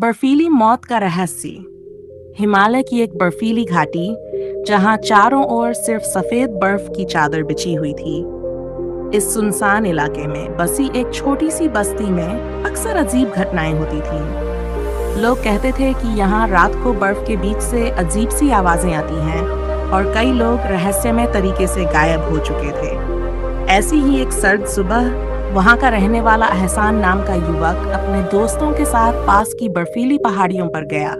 बर्फीली मौत का रहस्य। हिमालय की एक बर्फीली घाटी जहां चारों ओर सिर्फ सफेद बर्फ की चादर बिछी हुई थी। इस सुनसान इलाके में बसी एक छोटी सी बस्ती में अक्सर अजीब घटनाएं होती थीं। लोग कहते थे कि यहाँ रात को बर्फ के बीच से अजीब सी आवाजें आती हैं और कई लोग रहस्यमय तरीके से गायब हो चुके थे। ऐसी ही एक सर्द सुबह वहाँ का रहने वाला एहसान नाम का युवक अपने दोस्तों के साथ पास की बर्फीली पहाड़ियों पर गया।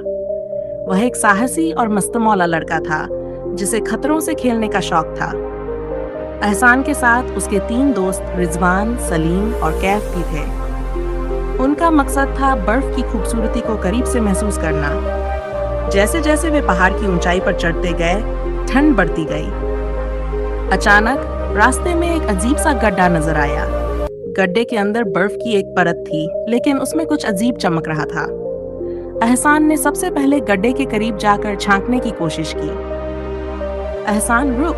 वह एक साहसी और मस्तमौला लड़का था जिसे खतरों से खेलने का शौक था। एहसान के साथ उसके 3 दोस्त रिजवान, सलीम और कैफ भी थे। उनका मकसद था बर्फ की खूबसूरती को करीब से महसूस करना। जैसे जैसे वे पहाड़ की ऊंचाई पर चढ़ते गए, ठंड बढ़ती गई। अचानक रास्ते में एक अजीब सा गड्ढा नजर आया। गड्ढे के अंदर बर्फ की एक परत थी, लेकिन उसमें कुछ अजीब चमक रहा था। एहसान ने सबसे पहले गड्ढे के करीब जाकर झांकने की कोशिश की। एहसान, रुक,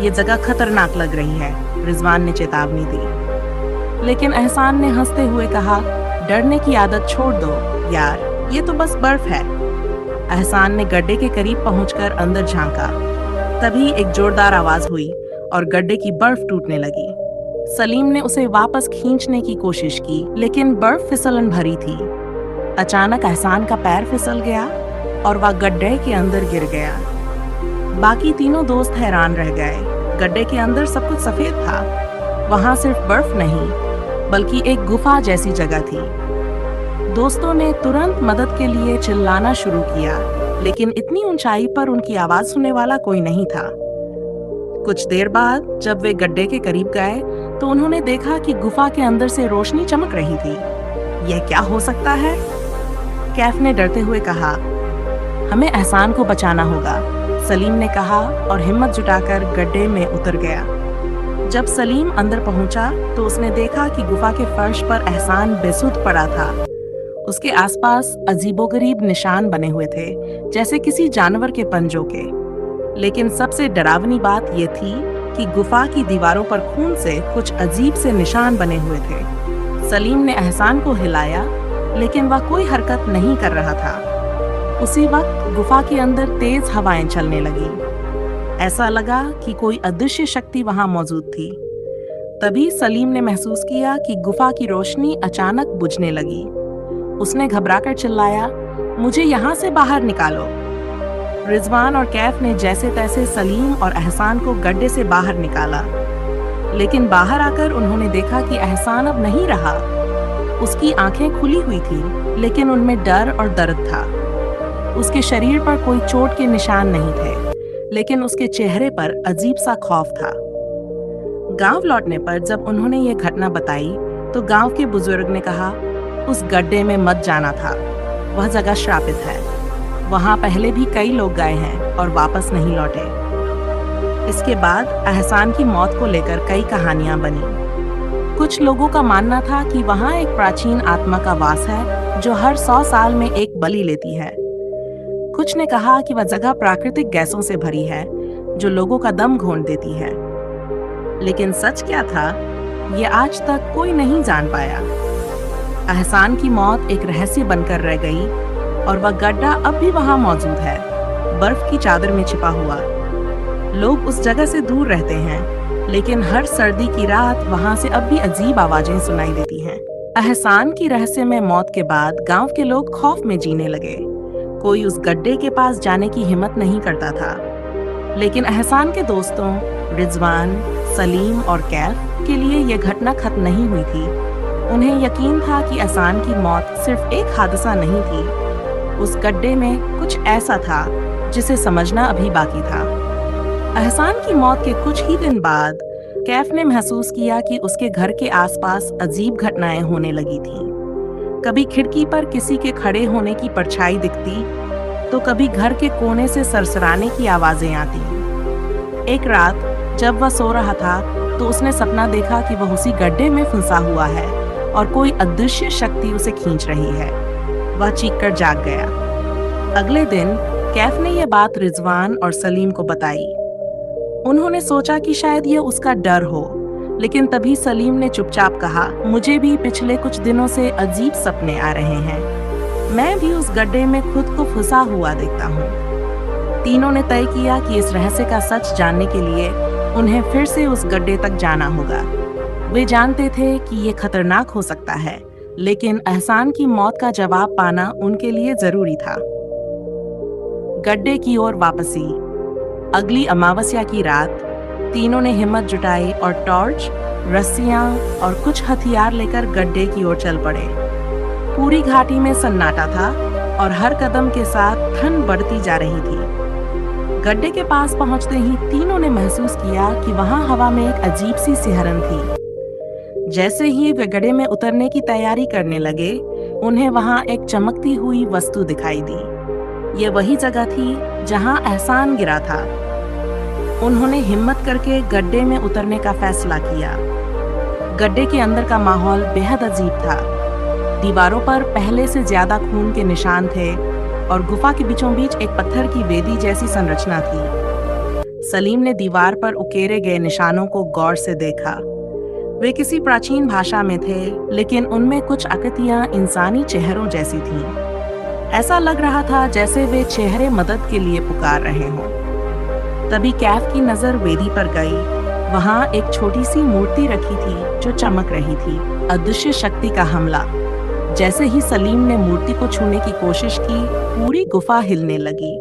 ये जगह खतरनाक लग रही है, रिजवान ने चेतावनी दी। लेकिन एहसान ने हंसते हुए कहा, डरने की आदत छोड़ दो यार, ये तो बस बर्फ है। एहसान ने गड्ढे के करीब पहुंचकर अंदर झांका। तभी एक जोरदार आवाज हुई और गड्ढे की बर्फ टूटने लगी। सलीम ने उसे वापस खींचने की कोशिश की, लेकिन बर्फ फिसलन भरी थी। अचानक एहसान का पैर फिसल गया और वह गड्ढे के अंदर गिर गया। बाकी तीनों दोस्त हैरान रह गए। गड्ढे के अंदर सब कुछ सफेद था। वहां सिर्फ बर्फ नहीं, बल्कि एक गुफा जैसी जगह थी। दोस्तों ने तुरंत मदद के लिए चिल्लाना शुरू किया, लेकिन इतनी ऊंचाई पर उनकी आवाज सुनने वाला कोई नहीं था। कुछ देर बाद जब वे गड्ढे के करीब गए तो उन्होंने देखा कि गुफा के अंदर से रोशनी चमक रही थी। यह क्या हो सकता है? कैफ ने डरते हुए कहा, हमें एहसान को बचाना होगा। सलीम ने कहा और हिम्मत जुटाकर गड्ढे में उतर गया। जब सलीम अंदर पहुंचा तो उसने देखा कि गुफा के फर्श पर एहसान बेसुध पड़ा था। उसके आसपास अजीबोगरीब निशान बने हुए थे, जैसे किसी जानवर के पंजों के। लेकिन सबसे डरावनी बात यह थी कि गुफा की दीवारों पर खून से कुछ अजीब से निशान बने हुए थे। सलीम ने एहसान को हिलाया, लेकिन वह कोई हरकत नहीं कर रहा था। उसी वक्त गुफा के अंदर तेज हवाएं चलने लगीं। ऐसा लगा कि कोई अदृश्य शक्ति वहां मौजूद थी। तभी सलीम ने महसूस किया कि गुफा की रोशनी अचानक बुझने लगी। उसने घबराकर चिल्लाया, मुझे यहाँ से बाहर निकालो। रिजवान और कैफ ने जैसे तैसे सलीम और एहसान को गड्ढे से बाहर निकाला, लेकिन बाहर आकर उन्होंने देखा कि एहसान अब नहीं रहा। उसकी आंखें खुली हुई थी, लेकिन उनमें डर और दर्द था। उसके शरीर पर कोई चोट के निशान नहीं थे, लेकिन उसके चेहरे पर अजीब सा खौफ था। गांव लौटने पर जब उन्होंने ये घटना बताई तो गांव के बुजुर्ग ने कहा, उस गड्ढे में मत जाना था, वह जगह श्रापित है। वहां पहले भी कई लोग गए हैं और वापस नहीं लौटे। इसके बाद एहसान की मौत को लेकर कई कहानियां बनी। कुछ लोगों का मानना था कि वहां एक प्राचीन आत्मा का वास है जो हर 100 साल में एक बलि लेती है। कुछ ने कहा कि वह जगह प्राकृतिक गैसों से भरी है जो लोगों का दम घोंट देती है। लेकिन सच क्या था, ये आज तक कोई नहीं जान पाया। एहसान की मौत एक रहस्य बनकर रह गई और वह गड्ढा अब भी वहां मौजूद है, बर्फ की चादर में छिपा हुआ। लोग उस जगह से दूर रहते हैं, लेकिन हर सर्दी की रात वहां से अब भी अजीब आवाजें सुनाई देती हैं। एहसान की रहस्यमय मौत के बाद गांव के लोग खौफ में जीने लगे। कोई उस गड्ढे के पास जाने की हिम्मत नहीं करता था। लेकिन एहसान के दोस्तों रिजवान, सलीम और कैफ के लिए यह घटना खत्म नहीं हुई थी। उन्हें यकीन था कि एहसान की मौत सिर्फ एक हादसा नहीं थी। उस गड्ढे में कुछ ऐसा था जिसे समझना अभी बाकी था। एहसान की मौत के कुछ ही दिन बाद कैफ ने महसूस किया कि उसके घर के आसपास अजीब घटनाएं होने लगी थीं। कभी खिड़की पर किसी के खड़े होने की परछाई दिखती, तो कभी घर के कोने से सरसराने की आवाजें आती। एक रात जब वह सो रहा था तो उसने सपना देखा कि वह उसी गड्ढे में फंसा हुआ है और कोई अदृश्य शक्ति उसे खींच रही है। वह चीखकर जाग गया। अगले दिन कैफ ने यह बात रिजवान और सलीम को बताई। उन्होंने सोचा कि शायद यह उसका डर हो, लेकिन तभी सलीम ने चुपचाप कहा, मुझे भी पिछले कुछ दिनों से अजीब सपने आ रहे हैं। मैं भी उस गड्ढे में खुद को फंसा हुआ देखता हूँ। तीनों ने तय किया कि इस रहस्य का सच जानने के लिए उन्हें फिर से उस गड्ढे तक जाना होगा। वे जानते थे कि ये खतरनाक हो सकता है, लेकिन एहसान की मौत का जवाब पाना उनके लिए जरूरी था। गड्ढे की ओर वापसी। अगली अमावस्या की रात तीनों ने हिम्मत जुटाई और टॉर्च, रस्सियां और कुछ हथियार लेकर गड्ढे की ओर चल पड़े। पूरी घाटी में सन्नाटा था और हर कदम के साथ ठंड बढ़ती जा रही थी। गड्ढे के पास पहुंचते ही तीनों ने महसूस किया कि वहां हवा में एक अजीब सी सिहरन थी। जैसे ही वे गड्ढे में उतरने की तैयारी करने लगे, उन्हें वहां एक चमकती हुई वस्तु दिखाई दी। ये वही जगह थी जहां एहसान गिरा था। उन्होंने हिम्मत करके गड्ढे में उतरने का फैसला किया। गड्ढे के अंदर का माहौल बेहद अजीब था। दीवारों पर पहले से ज्यादा खून के निशान थे और गुफा के बीचों बीच एक पत्थर की वेदी जैसी संरचना थी। सलीम ने दीवार पर उकेरे गए निशानों को गौर से देखा। वे किसी प्राचीन भाषा में थे, लेकिन उनमें कुछ आकृतियां इंसानी चेहरों जैसी थीं। ऐसा लग रहा था जैसे वे चेहरे मदद के लिए पुकार रहे हों। तभी कैफ की नजर वेदी पर गई। वहां एक छोटी सी मूर्ति रखी थी जो चमक रही थी। अदृश्य शक्ति का हमला। जैसे ही सलीम ने मूर्ति को छूने की कोशिश की, पूरी गुफा हिलने लगी।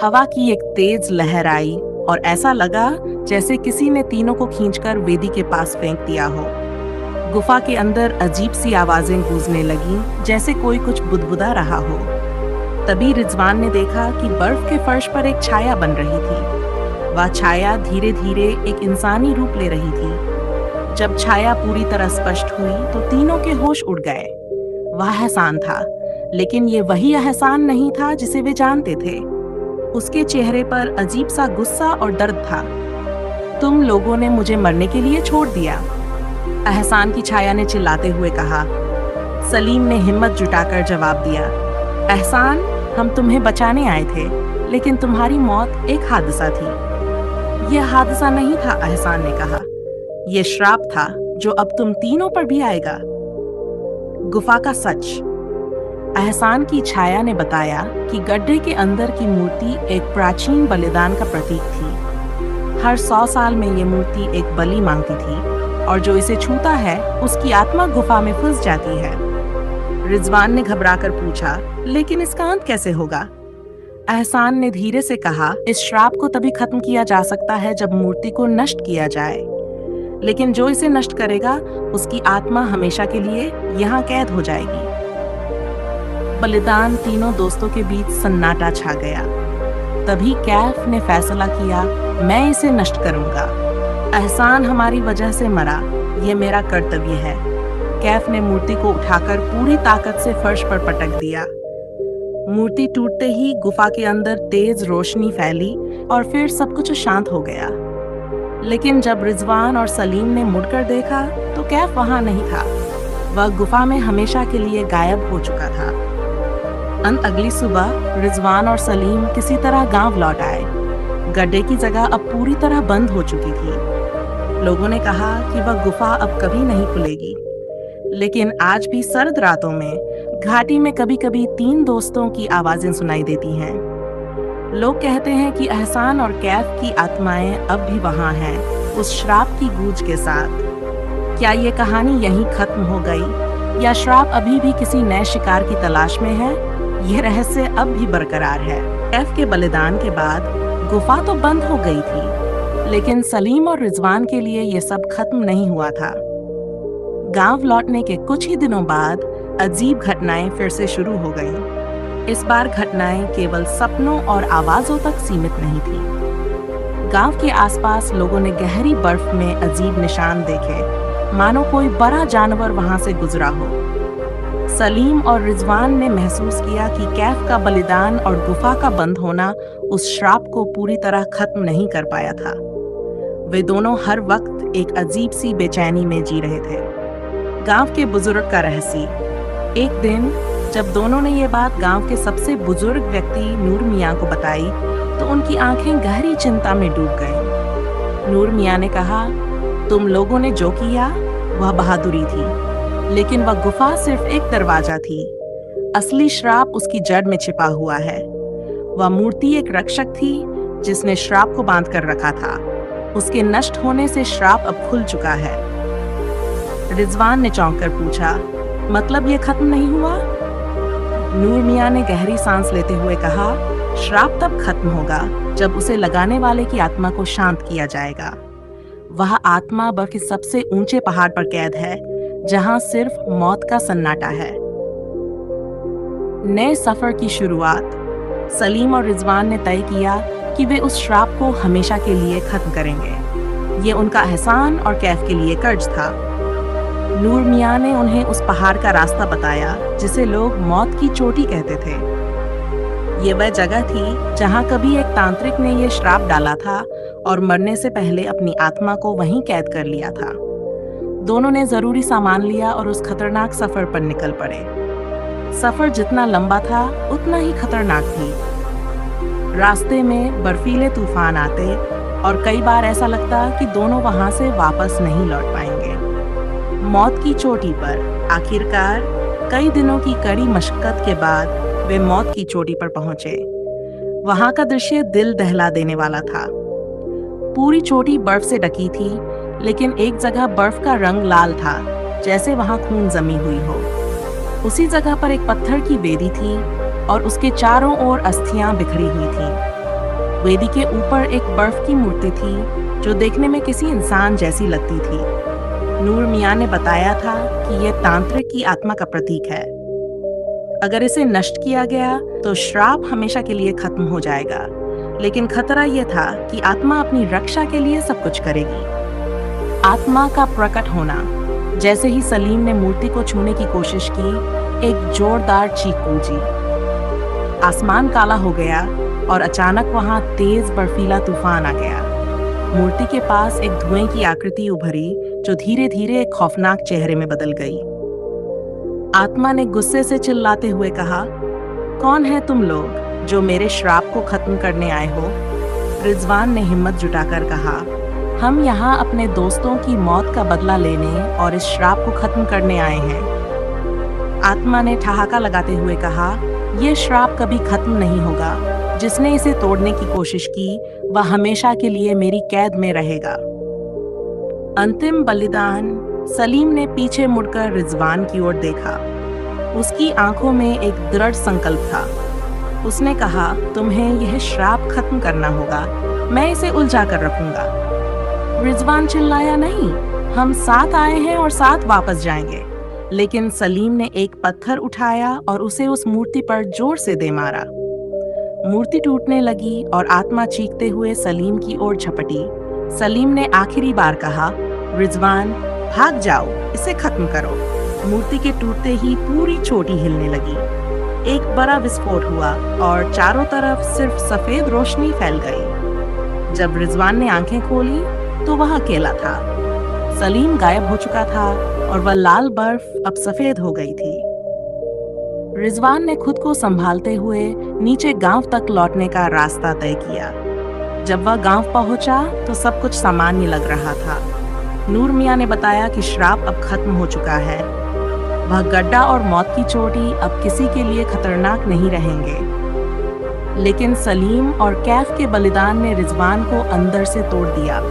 हवा की एक तेज लहर आई और ऐसा लगा जैसे किसी ने तीनों को खींचकर वेदी के पास फेंक दिया हो। गुफा के अंदर अजीब सी आवाजें गूंजने लगीं, जैसे कोई कुछ बुदबुदा रहा हो। तभी रिजवान ने देखा कि बर्फ के फर्श पर एक छाया बन रही थी। वह छाया धीरे धीरे एक इंसानी रूप ले रही थी। जब छाया पूरी तरह स्पष्ट हुई तो तीनों के होश उड़ गए। वह एहसान था, लेकिन ये वही एहसान नहीं था जिसे वे जानते थे। उसके चेहरे पर अजीब सा गुस्सा और दर्द था। तुम लोगों ने मुझे मरने के लिए छोड़ दिया, एहसान की छाया ने चिल्लाते हुए कहा। सलीम ने हिम्मत जुटाकर जवाब दिया, एहसान, हम तुम्हें बचाने आए थे, लेकिन तुम्हारी मौत एक हादसा थी। यह हादसा नहीं था, एहसान ने कहा। यह श्राप था जो अब तुम तीनों पर भी आएगा। गुफा का सच। एहसान की छाया ने बताया कि गड्ढे के अंदर की मूर्ति एक प्राचीन बलिदान का प्रतीक थी। हर 100 साल में ये मूर्ति एक बलि मांगती थी और जो इसे छूता है उसकी आत्मा गुफा में फंस जाती है। रिजवान ने घबराकर पूछा, लेकिन इसका अंत कैसे होगा? एहसान ने धीरे से कहा, इस श्राप को तभी खत्म किया जा सकता है जब मूर्ति को नष्ट किया जाए, लेकिन जो इसे नष्ट करेगा उसकी आत्मा हमेशा के लिए यहाँ कैद हो जाएगी। बलिदान। तीनों दोस्तों के बीच सन्नाटा छा गया। तभी कैफ ने फैसला किया, मैं इसे नष्ट करूंगा। एहसान हमारी वजह से मरा, ये मेरा कर्तव्य है। कैफ ने मूर्ति को उठाकर पूरी ताकत से फर्श पर पटक दिया। मूर्ति टूटते ही गुफा के अंदर तेज रोशनी फैली और फिर सब कुछ शांत हो गया। लेकिन जब रिजवान और सलीम ने मुड़कर देखा तो कैफ वहां नहीं था। वह गुफा में हमेशा के लिए गायब हो चुका था। अगली सुबह रिजवान और सलीम किसी तरह गांव लौट आए। गड्ढे की जगह अब पूरी तरह बंद हो चुकी थी। लोगों ने कहा कि वह गुफा अब कभी नहीं खुलेगी, लेकिन आज भी सर्द रातों में घाटी में कभी कभी 3 दोस्तों की आवाजें सुनाई देती हैं। लोग कहते हैं कि एहसान और कैफ की आत्माएं अब भी वहां हैं, उस श्राप की गूंज के साथ। क्या ये कहानी यहीं खत्म हो गई या श्राप अभी भी किसी नए शिकार की तलाश में है? यह रहस्य अब भी बरकरार है। कैफ के बलिदान के बाद गुफा तो बंद हो गई थी, लेकिन सलीम और रिजवान के लिए यह सब खत्म नहीं हुआ था। गांव लौटने के कुछ ही दिनों बाद अजीब घटनाएं फिर से शुरू हो गईं। इस बार घटनाएं केवल सपनों और आवाजों तक सीमित नहीं थीं। गांव के आसपास लोगों ने गहरी बर्फ में अजीब निशान देखे, मानो कोई बड़ा जानवर वहां से गुजरा हो। सलीम और रिजवान ने महसूस किया कि कैफ का बलिदान और गुफा का बंद होना उस श्राप को पूरी तरह खत्म नहीं कर पाया था। वे दोनों हर वक्त एक अजीब सी बेचैनी में जी रहे थे। गांव के बुजुर्ग का रहस्य। एक दिन जब दोनों ने ये बात गांव के सबसे बुजुर्ग व्यक्ति नूर मियाँ को बताई तो उनकी आंखें गहरी चिंता में डूब गईं। नूर मियाँ ने कहा, तुम लोगों ने जो किया वह बहादुरी थी, लेकिन वह गुफा सिर्फ एक दरवाजा थी। असली श्राप उसकी जड़ में छिपा हुआ है। वह मूर्ति एक रक्षक थी जिसने श्राप को बांध कर रखा था। उसके नष्ट होने से श्राप अब खुल चुका है। रिजवान ने चौंक कर पूछा, मतलब ये खत्म नहीं हुआ? नूर मियां ने गहरी सांस लेते हुए कहा, श्राप तब खत्म होगा जब उसे लगाने वाले की आत्मा को शांत किया जाएगा। वह आत्मा बल्कि सबसे ऊंचे पहाड़ पर कैद है, जहां सिर्फ मौत का सन्नाटा है। नए सफर की शुरुआत। सलीम और रिजवान ने तय किया कि वे उस श्राप को हमेशा के लिए खत्म करेंगे। ये उनका एहसान और कैफ के लिए कर्ज था। नूर मियां ने उन्हें उस पहाड़ का रास्ता बताया जिसे लोग मौत की चोटी कहते थे। ये वह जगह थी जहां कभी एक तांत्रिक ने ये श्राप डाला था और मरने से पहले अपनी आत्मा को वहीं कैद कर लिया था। दोनों ने जरूरी सामान लिया और उस खतरनाक सफर पर निकल पड़े। सफर जितना लंबा था उतना ही खतरनाक भी। रास्ते में बर्फीले तूफान आते और कई बार ऐसा लगता कि दोनों वहां से वापस नहीं लौट पाएंगे। मौत की चोटी पर आखिरकार कई दिनों की कड़ी मशक्कत के बाद वे मौत की चोटी पर पहुंचे। वहां का दृश्य दिल दहला देने वाला था। पूरी चोटी बर्फ से ढकी थी, लेकिन एक जगह बर्फ का रंग लाल था, जैसे वहां खून जमी हुई हो। उसी जगह पर एक पत्थर की वेदी थी और उसके चारों ओर अस्थियां बिखरी हुई थी। वेदी के ऊपर एक बर्फ की मूर्ति थी जो देखने में किसी इंसान जैसी लगती थी। नूर मियां ने बताया था कि यह तांत्रिक की आत्मा का प्रतीक है। अगर इसे नष्ट किया गया तो श्राप हमेशा के लिए खत्म हो जाएगा, लेकिन खतरा यह था कि आत्मा अपनी रक्षा के लिए सब कुछ करेगी। आत्मा का प्रकट होना। जैसे ही सलीम ने मूर्ति को छूने की कोशिश की, एक जोरदार चीख गूंजी। आसमान काला हो गया और अचानक वहां तेज बर्फीला तूफान आ गया। मूर्ति के पास एक धुएं की आकृति उभरी जो धीरे धीरे एक खौफनाक चेहरे में बदल गई। आत्मा ने गुस्से से चिल्लाते हुए कहा, कौन है तुम लोग जो मेरे श्राप को खत्म करने आए हो? रिजवान ने हिम्मत जुटाकर कहा, हम यहाँ अपने दोस्तों की मौत का बदला लेने और इस श्राप को खत्म करने आए हैं। आत्मा ने ठहाका लगाते हुए कहा, यह श्राप कभी खत्म नहीं होगा। जिसने इसे तोड़ने की कोशिश की, वह हमेशा के लिए मेरी कैद में रहेगा। अंतिम बलिदान। सलीम ने पीछे मुड़कर रिजवान की ओर देखा। उसकी आंखों में एक दृढ़ संकल्प था। उसने कहा, तुम्हें यह श्राप खत्म करना होगा, मैं इसे उलझा कर रखूंगा। रिजवान चिल्लाया, नहीं, हम साथ आए हैं और साथ वापस जाएंगे। लेकिन सलीम ने एक पत्थर उठाया और उसे उस मूर्ति पर जोर से दे मारा। मूर्ति टूटने लगी और आत्मा चीखते हुए सलीम की ओर झपटी। सलीम ने आखिरी बार कहा, रिजवान भाग जाओ, इसे खत्म करो। मूर्ति के टूटते ही पूरी चोटी हिलने लगी। एक बड़ा विस्फोट हुआ और चारों तरफ सिर्फ सफेद रोशनी फैल गई। जब रिजवान ने आंखें खोली तो वह अकेला था। सलीम गायब हो चुका था और वह लाल बर्फ अब सफेद हो गई थी। रिजवान ने खुद को संभालते हुए नीचे गांव तक लौटने का रास्ता तय किया। जब वह गांव पहुंचा तो सब कुछ सामान्य लग रहा था। नूर मियां ने बताया कि श्राप अब खत्म हो चुका है। वह गड्ढा और मौत की चोटी अब किसी के लिए खतरनाक नहीं रहेंगे। लेकिन सलीम और कैफ के बलिदान ने रिजवान को अंदर से तोड़ दिया।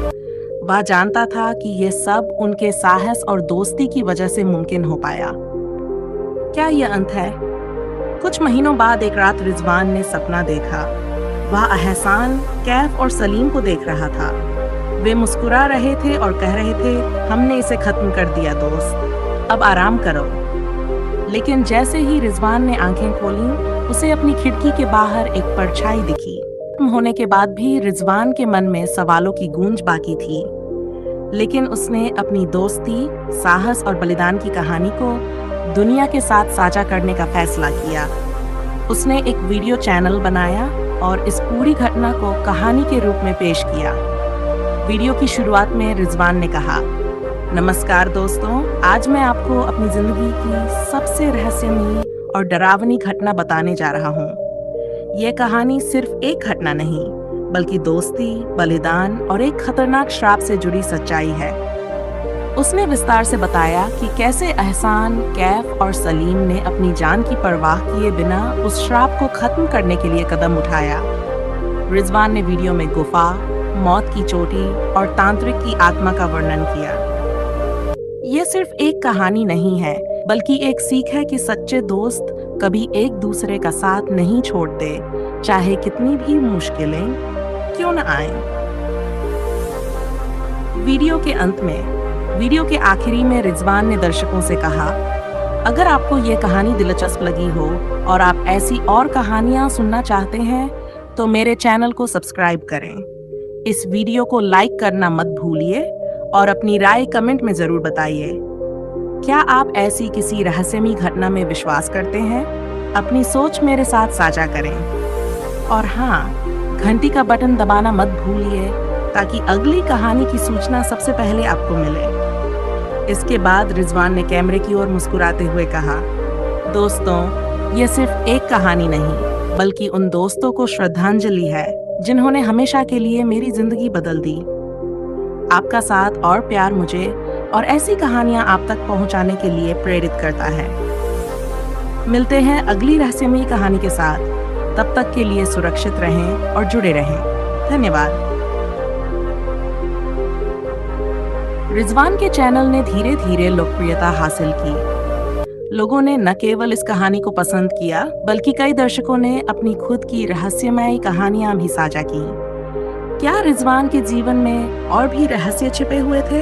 वह जानता था कि यह सब उनके साहस और दोस्ती की वजह से मुमकिन हो पाया। क्या यह अंत है? कुछ महीनों बाद एक रात रिजवान ने सपना देखा। वह एहसान, कैफ और सलीम को देख रहा था। वे मुस्कुरा रहे थे और कह रहे थे, हमने इसे खत्म कर दिया दोस्त, अब आराम करो। लेकिन जैसे ही रिजवान ने आंखें खोलीं, उसे अपनी खिड़की के बाहर एक परछाई दिखी। खत्म होने के बाद भी रिजवान के मन में सवालों की गूंज बाकी थी। लेकिन उसने अपनी दोस्ती, साहस और बलिदान की कहानी को दुनिया के साथ साझा करने का फैसला किया। उसने एक वीडियो चैनल बनाया और इस पूरी घटना को कहानी के रूप में पेश किया। वीडियो की शुरुआत में रिजवान ने कहा, नमस्कार दोस्तों, आज मैं आपको अपनी जिंदगी की सबसे रहस्यमयी और डरावनी घटना बताने जा रहा हूँ। यह कहानी सिर्फ एक घटना नहीं, बल्कि दोस्ती, बलिदान और एक खतरनाक श्राप से जुड़ी सच्चाई है। उसने विस्तार से बताया कि कैसे एहसान, कैफ और सलीम ने अपनी जान की परवाह किए बिना उस श्राप को खत्म करने के लिए कदम उठाया। रिजवान ने वीडियो में गुफा, मौत की चोटी और तांत्रिक की आत्मा का वर्णन किया। ये सिर्फ एक कहानी नहीं है, बल्कि एक सीख है कि सच्चे दोस्त कभी एक दूसरे का साथ नहीं छोड़ते, चाहे कितनी भी मुश्किलें क्यों न आएं। वीडियो के आखिरी में रिजवान ने दर्शकों से कहा, अगर आपको ये कहानी दिलचस्प लगी हो और आप ऐसी और कहानियां सुनना चाहते हैं तो मेरे चैनल को सब्सक्राइब करें। इस वीडियो को लाइक करना मत भूलिए और अपनी राय कमेंट में जरूर बताइए। क्या आप ऐसी किसी रहस्यमयी घटना में विश्वास करते हैं? अपनी सोच मेरे साथ साझा करें। और हाँ, घंटी का बटन दबाना मत भूलिए ताकि अगली कहानी की सूचना सबसे पहले आपको मिले। इसके बाद रिजवान ने कैमरे की ओर मुस्कुराते हुए कहा, दोस्तों, ये सिर्फ एक कहानी नहीं, बल्कि उन दोस्तों को श्रद्धांजलि है जिन्होंने हमेशा के लिए मेरी जिंदगी बदल दी। आपका साथ और प्यार मुझे और ऐसी कहानियां आप तक पहुंचाने के लिए प्रेरित करता है। मिलते हैं अगली रहस्यमयी कहानी के साथ। तब तक के लिए सुरक्षित रहें और जुड़े रहें। धन्यवाद। रिजवान के चैनल ने धीरे धीरे लोकप्रियता हासिल की। लोगों ने न केवल इस कहानी को पसंद किया, बल्कि कई दर्शकों ने अपनी खुद की रहस्यमयी कहानियां भी साझा की। क्या रिजवान के जीवन में और भी रहस्य छिपे हुए थे?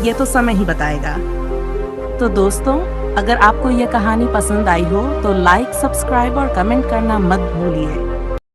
ये तो समय ही बताएगा। तो दोस्तों, अगर आपको यह कहानी पसंद आई हो तो लाइक, सब्सक्राइब और कमेंट करना मत भूलिए।